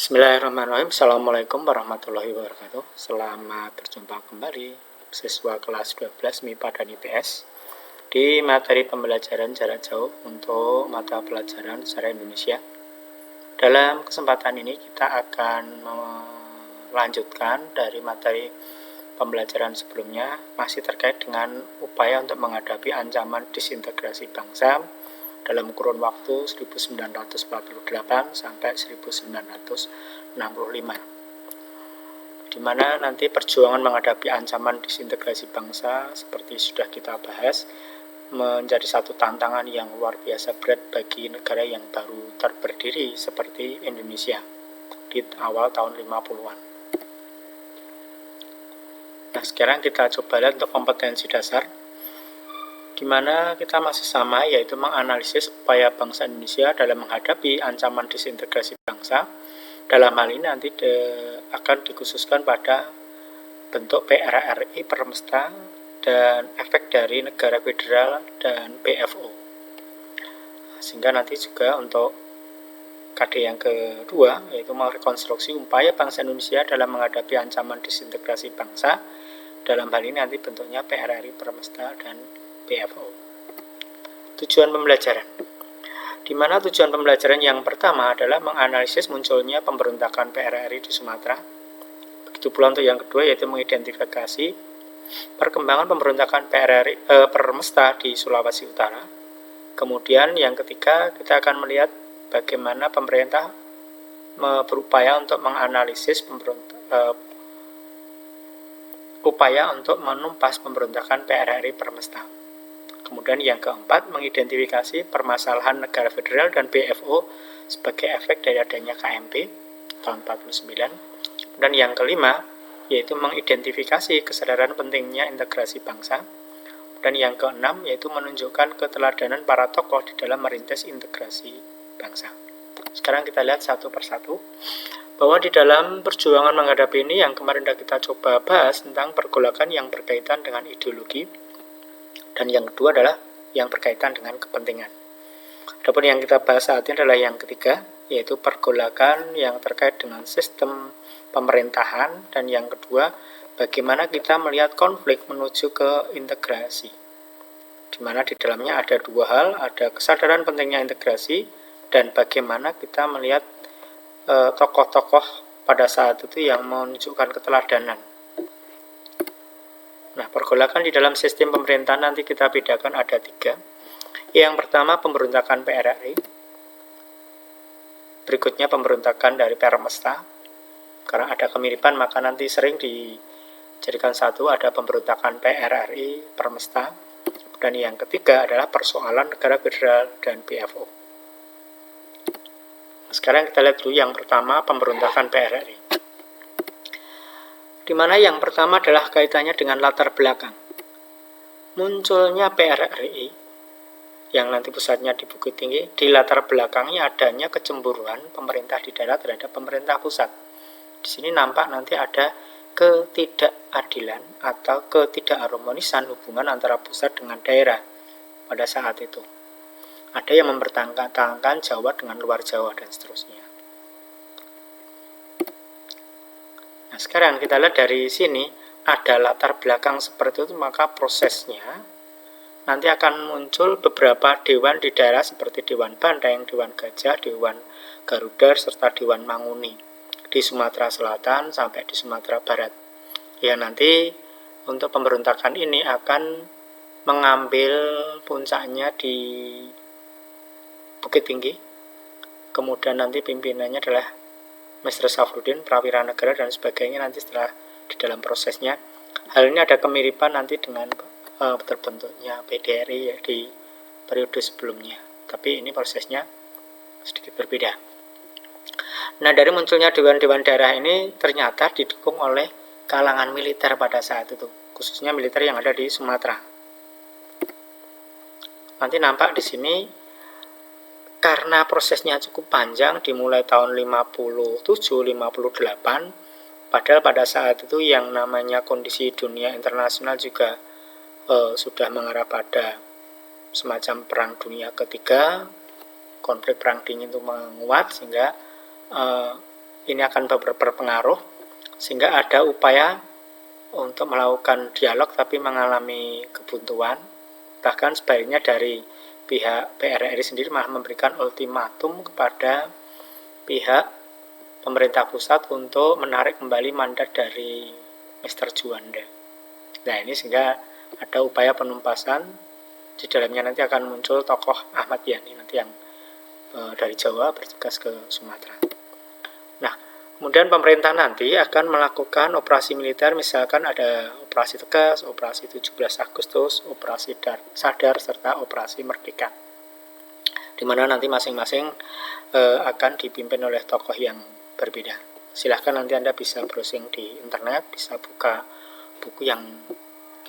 Bismillahirrahmanirrahim. Assalamualaikum warahmatullahi wabarakatuh. Selamat berjumpa kembali siswa kelas 12 MIPA dan IPS di materi pembelajaran jarak jauh untuk mata pelajaran sejarah Indonesia. Dalam kesempatan ini kita akan melanjutkan dari materi pembelajaran sebelumnya, masih terkait dengan upaya untuk menghadapi ancaman disintegrasi bangsa dalam kurun waktu 1948 sampai 1965, di mana nanti perjuangan menghadapi ancaman disintegrasi bangsa seperti sudah kita bahas menjadi satu tantangan yang luar biasa berat bagi negara yang baru berdiri seperti Indonesia di awal tahun 50-an. Nah, sekarang kita coba lihat untuk kompetensi dasar, di mana kita masih sama, yaitu menganalisis upaya bangsa Indonesia dalam menghadapi ancaman disintegrasi bangsa. Dalam hal ini nanti akan dikhususkan pada bentuk PRRI Permesta dan efek dari negara federal dan BFO. Sehingga nanti juga untuk KD yang kedua, yaitu merekonstruksi upaya bangsa Indonesia dalam menghadapi ancaman disintegrasi bangsa. Dalam hal ini nanti bentuknya PRRI Permesta dan BFO. Tujuan pembelajaran, di mana tujuan pembelajaran yang pertama adalah menganalisis munculnya pemberontakan PRRI di Sumatera. Begitu pula untuk yang kedua, yaitu mengidentifikasi perkembangan pemberontakan PRRI Permesta di Sulawesi Utara. Kemudian yang ketiga, kita akan melihat bagaimana pemerintah berupaya untuk menganalisis upaya untuk menumpas pemberontakan PRRI Permesta. Kemudian yang keempat, mengidentifikasi permasalahan negara federal dan BFO sebagai efek dari adanya KMP tahun 49. Dan yang kelima, yaitu mengidentifikasi kesadaran pentingnya integrasi bangsa. Dan yang keenam, yaitu menunjukkan keteladanan para tokoh di dalam merintis integrasi bangsa. Sekarang kita lihat satu persatu, bahwa di dalam perjuangan menghadapi ini yang kemarin kita coba bahas tentang pergolakan yang berkaitan dengan ideologi, dan yang kedua adalah yang berkaitan dengan kepentingan. Adapun yang kita bahas saat ini adalah yang ketiga, yaitu pergolakan yang terkait dengan sistem pemerintahan, dan yang kedua, bagaimana kita melihat konflik menuju ke integrasi, di mana di dalamnya ada dua hal, ada kesadaran pentingnya integrasi, dan bagaimana kita melihat tokoh-tokoh pada saat itu yang menunjukkan keteladanan. Nah, pergolakan di dalam sistem pemerintahan nanti kita bedakan ada tiga. Yang pertama, pemberontakan PRRI. Berikutnya, pemberontakan dari Permesta. Karena ada kemiripan, maka nanti sering dijadikan satu, ada pemberontakan PRRI Permesta. Dan yang ketiga adalah persoalan negara federal dan BFO. Sekarang kita lihat dulu yang pertama, pemberontakan PRRI. Di mana yang pertama adalah kaitannya dengan latar belakang. Munculnya PRRI, yang nanti pusatnya di Bukit Tinggi, di latar belakangnya adanya kecemburuan pemerintah di daerah terhadap pemerintah pusat. Di sini nampak nanti ada ketidakadilan atau ketidakharmonisan hubungan antara pusat dengan daerah pada saat itu. Ada yang mempertahankan Jawa dengan luar Jawa dan seterusnya. Nah, sekarang kita lihat dari sini ada latar belakang seperti itu, maka prosesnya nanti akan muncul beberapa dewan di daerah seperti Dewan Bandeng, Dewan Gajah, Dewan Garuda, serta Dewan Manguni di Sumatera Selatan sampai di Sumatera Barat. Ya, nanti untuk pemberontakan ini akan mengambil puncaknya di Bukit Tinggi. Kemudian nanti pimpinannya adalah Mr. Safruddin, Prawira Negara, dan sebagainya nanti setelah di dalam prosesnya. Hal ini ada kemiripan nanti dengan terbentuknya PDRI ya, di periode sebelumnya. Tapi ini prosesnya sedikit berbeda. Nah, dari munculnya dewan-dewan daerah ini ternyata didukung oleh kalangan militer pada saat itu, khususnya militer yang ada di Sumatera. Nanti nampak di sini, karena prosesnya cukup panjang, dimulai tahun 57-58, padahal pada saat itu yang namanya kondisi dunia internasional juga sudah mengarah pada semacam perang dunia ketiga, konflik perang dingin itu menguat, sehingga ini akan berpengaruh sehingga ada upaya untuk melakukan dialog tapi mengalami kebuntuan. Bahkan sebaliknya dari pihak PRRI sendiri malah memberikan ultimatum kepada pihak pemerintah pusat untuk menarik kembali mandat dari Mr. Juanda. Nah, ini sehingga ada upaya penumpasan. Di dalamnya nanti akan muncul tokoh Ahmad Yani nanti yang dari Jawa bertugas ke Sumatera. Nah, kemudian pemerintah nanti akan melakukan operasi militer, misalkan ada operasi Tegas, operasi 17 Agustus, operasi Sadar, serta operasi Merdeka. Di mana nanti masing-masing akan dipimpin oleh tokoh yang berbeda. Silahkan nanti Anda bisa browsing di internet, bisa buka buku yang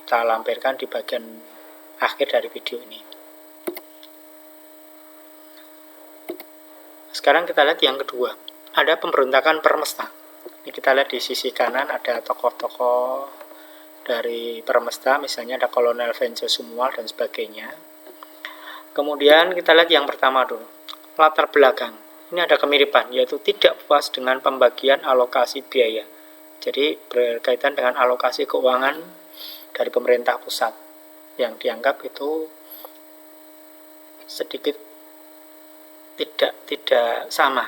kita lampirkan di bagian akhir dari video ini. Sekarang kita lihat yang kedua, ada pemberontakan Permesta. Ini kita lihat di sisi kanan ada tokoh-tokoh dari Permesta, misalnya ada Kolonel Venjo Sumual dan sebagainya. Kemudian kita lihat yang pertama dulu, latar belakang. Ini ada kemiripan, yaitu tidak puas dengan pembagian alokasi biaya. Jadi berkaitan dengan alokasi keuangan dari pemerintah pusat yang dianggap itu sedikit tidak sama.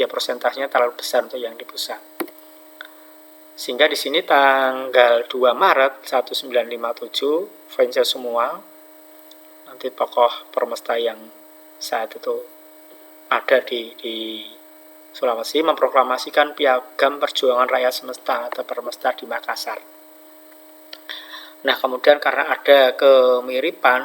Ya, persentasenya terlalu besar untuk yang di pusat. Sehingga di sini tanggal 2 Maret 1957 Venjo Sumual, nanti tokoh Permesta yang saat itu ada di Sulawesi, memproklamasikan Piagam Perjuangan Rakyat Semesta atau Permesta di Makassar. Nah, kemudian karena ada kemiripan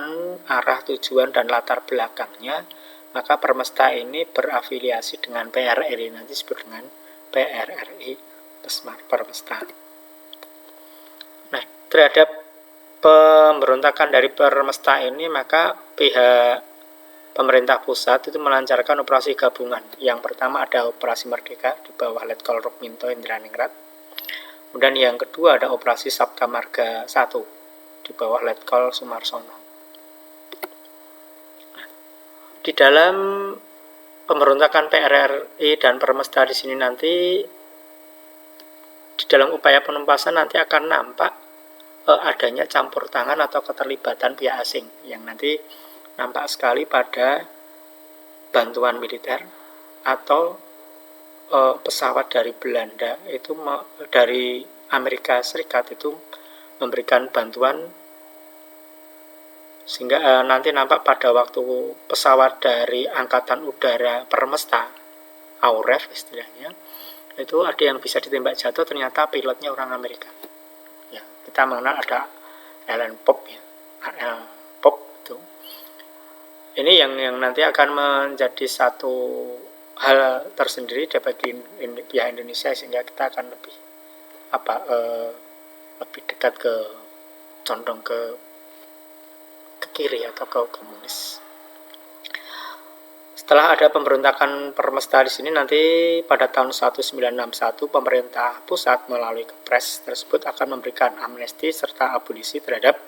arah tujuan dan latar belakangnya, maka Permesta ini berafiliasi dengan PRRI, nanti disebut dengan PRRI Permesta. Nah, terhadap pemberontakan dari Permesta ini, maka pihak pemerintah pusat itu melancarkan operasi gabungan. Yang pertama ada operasi Merdeka di bawah Letkol Rukminto Indraningrat. Kemudian yang kedua ada operasi Sabta Marga 1 di bawah Letkol Sumarsono. Di dalam pemberontakan PRRI dan Permesta di sini nanti, di dalam upaya penumpasan nanti akan nampak adanya campur tangan atau keterlibatan pihak asing yang nanti nampak sekali pada bantuan militer atau pesawat dari Belanda itu dari Amerika Serikat itu memberikan bantuan, sehingga nanti nampak pada waktu pesawat dari Angkatan Udara Permesta, AUREF istilahnya, itu ada yang bisa ditembak jatuh, ternyata pilotnya orang Amerika. Ya, kita mengenal ada Allen Pope ya, AL Pope itu. Ini yang nanti akan menjadi satu hal tersendiri bagi pihak Indonesia, sehingga kita akan lebih dekat condong ke kiri atau ke komunis. Setelah ada pemberontakan Permesta di sini, nanti pada tahun 1961 pemerintah pusat melalui Kepres tersebut akan memberikan amnesti serta abolisi terhadap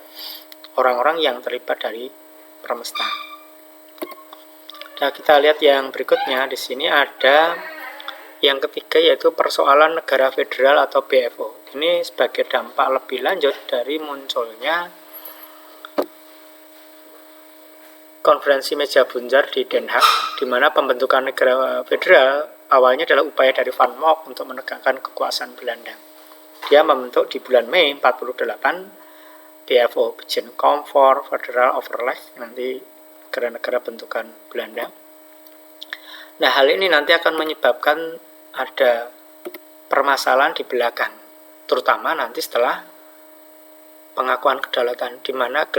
orang-orang yang terlibat dari Permesta. Nah, kita lihat yang berikutnya. Di sini ada yang ketiga, yaitu persoalan negara federal atau BFO. Ini sebagai dampak lebih lanjut dari munculnya konferensi meja bunjar di Den Haag, di mana pembentukan negara federal awalnya adalah upaya dari Van Mock untuk menegakkan kekuasaan Belanda. Dia membentuk di bulan Mei 1948 BFO, Bijen Comfort Federal Overleg, nanti negara-negara bentukan Belanda. Nah, hal ini nanti akan menyebabkan ada permasalahan di belakang, terutama nanti setelah pengakuan kedaulatan, di mana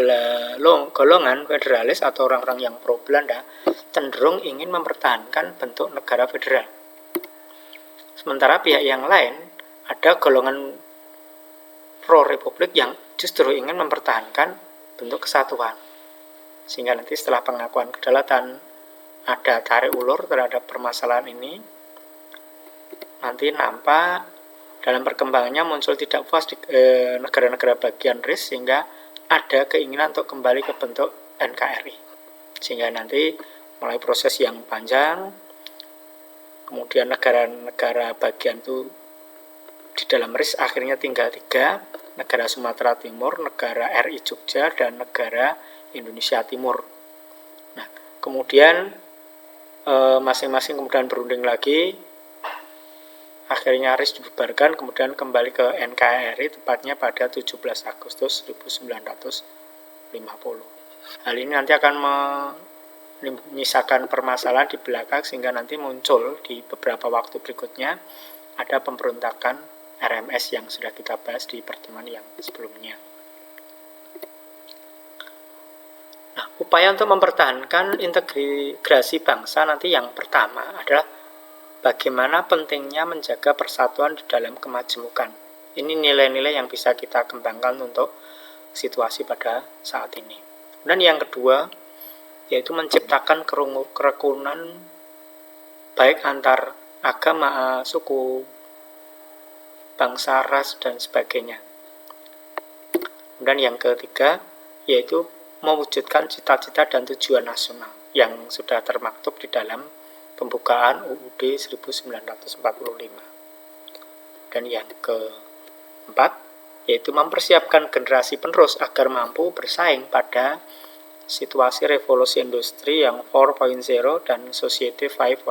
golongan federalis atau orang-orang yang pro Belanda cenderung ingin mempertahankan bentuk negara federal. Sementara pihak yang lain ada golongan pro republik yang justru ingin mempertahankan bentuk kesatuan. Sehingga nanti setelah pengakuan kedaulatan ada tarik ulur terhadap permasalahan ini. Nanti nampak dalam perkembangannya muncul tidak puas di negara-negara bagian RIS, sehingga ada keinginan untuk kembali ke bentuk NKRI. Sehingga nanti mulai proses yang panjang, kemudian negara-negara bagian itu di dalam RIS akhirnya tinggal 3, negara Sumatera Timur, negara RI Jogja, dan negara Indonesia Timur. Nah, kemudian masing-masing kemudian berunding lagi, akhirnya RIS dibubarkan, kemudian kembali ke NKRI tepatnya pada 17 Agustus 1950. Hal ini nanti akan menyisakan permasalahan di belakang sehingga nanti muncul di beberapa waktu berikutnya ada pemberontakan RMS yang sudah kita bahas di pertemuan yang sebelumnya. Nah, upaya untuk mempertahankan integrasi bangsa nanti yang pertama adalah bagaimana pentingnya menjaga persatuan di dalam kemajemukan. Ini nilai-nilai yang bisa kita kembangkan untuk situasi pada saat ini. Dan yang kedua, yaitu menciptakan kerukunan baik antar agama, suku, bangsa, ras, dan sebagainya. Dan yang ketiga, yaitu mewujudkan cita-cita dan tujuan nasional yang sudah termaktub di dalam pembukaan UUD 1945. Dan yang keempat, yaitu mempersiapkan generasi penerus agar mampu bersaing pada situasi revolusi industri yang 4.0 dan society 5.0.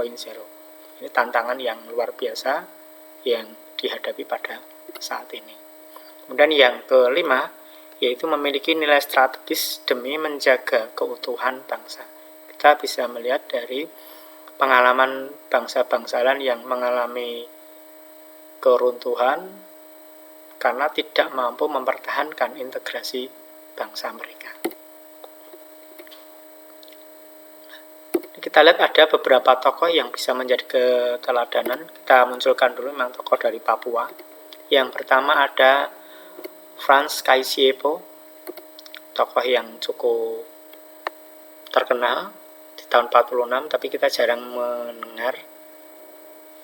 Ini tantangan yang luar biasa yang dihadapi pada saat ini. Kemudian yang kelima, yaitu memiliki nilai strategis demi menjaga keutuhan bangsa. Kita bisa melihat dari pengalaman bangsa-bangsalan yang mengalami keruntuhan karena tidak mampu mempertahankan integrasi bangsa mereka. Kita lihat ada beberapa tokoh yang bisa menjadi keteladanan. Kita munculkan dulu memang tokoh dari Papua. Yang pertama ada Frans Kaisiepo, tokoh yang cukup terkenal di tahun 46, tapi kita jarang mendengar,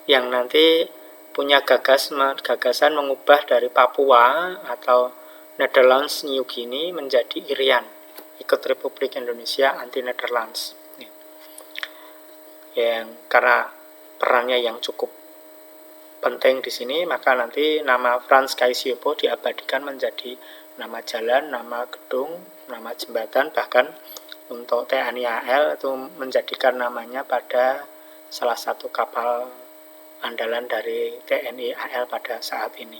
yang nanti punya gagasan mengubah dari Papua atau Netherlands New Guinea menjadi Irian, ikut Republik Indonesia anti Netherlands. Yang karena perannya yang cukup penting di sini, maka nanti nama Frans Kaisiepo diabadikan menjadi nama jalan, nama gedung, nama jembatan, bahkan untuk TNI AL itu menjadikan namanya pada salah satu kapal andalan dari TNI AL pada saat ini.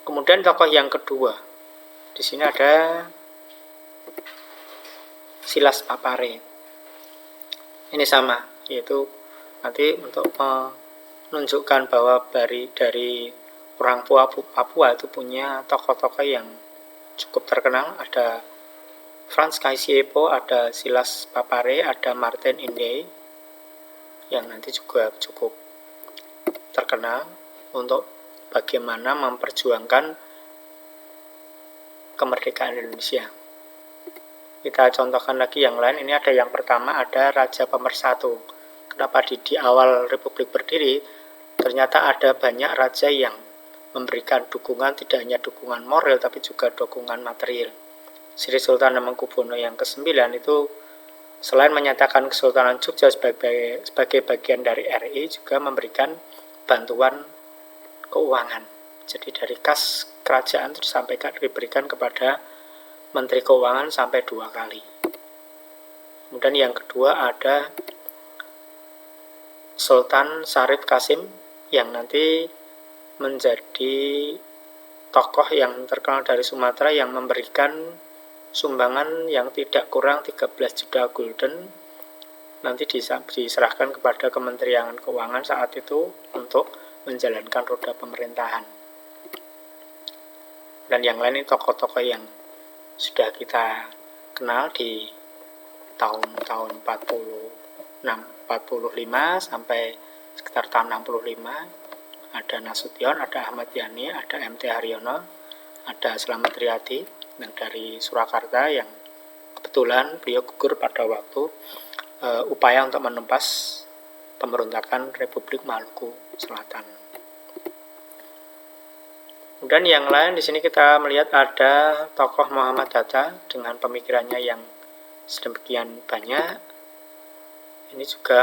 Kemudian tokoh yang kedua, di sini ada Silas Papare. Ini sama, yaitu nanti untuk menunjukkan bahwa dari orang Papua itu punya tokoh-tokoh yang cukup terkenal. Ada Frans Kaisiepo, ada Silas Papare, ada Martin Inde yang nanti juga cukup terkenal untuk bagaimana memperjuangkan kemerdekaan Indonesia. Kita contohkan lagi yang lain. Ini ada yang pertama, ada Raja Pemersatu. Kenapa di awal Republik berdiri ternyata ada banyak raja yang memberikan dukungan, tidak hanya dukungan moral tapi juga dukungan material. Sri Sultan Hamengkubuwono yang ke-9 itu selain menyatakan Kesultanan Jogja sebagai bagian dari RI, juga memberikan bantuan keuangan. Jadi dari kas kerajaan itu diberikan kepada Menteri Keuangan sampai 2 kali. Kemudian yang kedua ada Sultan Syarif Qasim yang nanti menjadi tokoh yang terkenal dari Sumatera yang memberikan sumbangan yang tidak kurang 13 juta gulden, nanti diserahkan kepada Kementerian Keuangan saat itu untuk menjalankan roda pemerintahan. Dan yang lain ini tokoh-tokoh yang sudah kita kenal di tahun-tahun 45 sampai sekitar tahun 65. Ada Nasution, ada Ahmad Yani, ada MT Haryono, ada Slamet Riyadi yang dari Surakarta yang kebetulan beliau gugur pada waktu upaya untuk menumpas pemberontakan Republik Maluku Selatan. Kemudian yang lain di sini kita melihat ada tokoh Muhammad Hatta dengan pemikirannya yang sedemikian banyak, Ini juga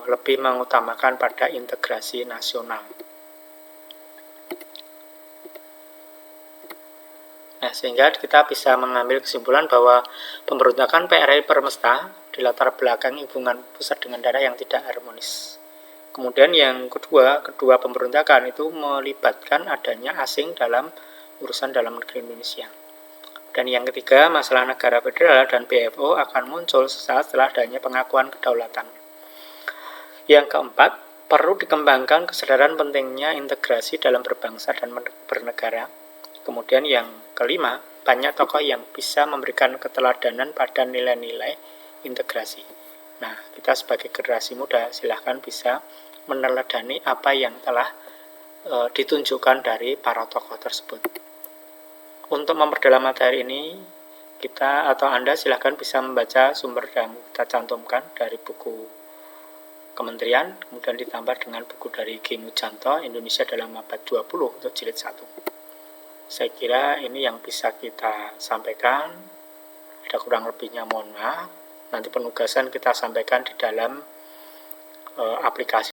lebih mengutamakan pada integrasi nasional. Nah, sehingga kita bisa mengambil kesimpulan bahwa pemberontakan PRRI Permesta dilatar belakangi hubungan pusat dengan daerah yang tidak harmonis. Kemudian yang kedua pemberontakan itu melibatkan adanya asing dalam urusan dalam negeri Indonesia. Dan yang ketiga, masalah negara federal dan PFO akan muncul sesaat setelah adanya pengakuan kedaulatan. Yang keempat, perlu dikembangkan kesadaran pentingnya integrasi dalam berbangsa dan bernegara. Kemudian yang kelima, banyak tokoh yang bisa memberikan keteladanan pada nilai-nilai integrasi. Nah, kita sebagai generasi muda silahkan bisa meneladani apa yang telah ditunjukkan dari para tokoh tersebut. Untuk memperdalam materi ini, kita atau Anda silahkan bisa membaca sumber yang kita cantumkan dari buku Kementerian, kemudian ditambah dengan buku dari G. Mujanto, Indonesia dalam Abad 20 untuk jilid 1. Saya kira ini yang bisa kita sampaikan. Ada kurang lebihnya mohon maaf. Nanti penugasan kita sampaikan di dalam aplikasi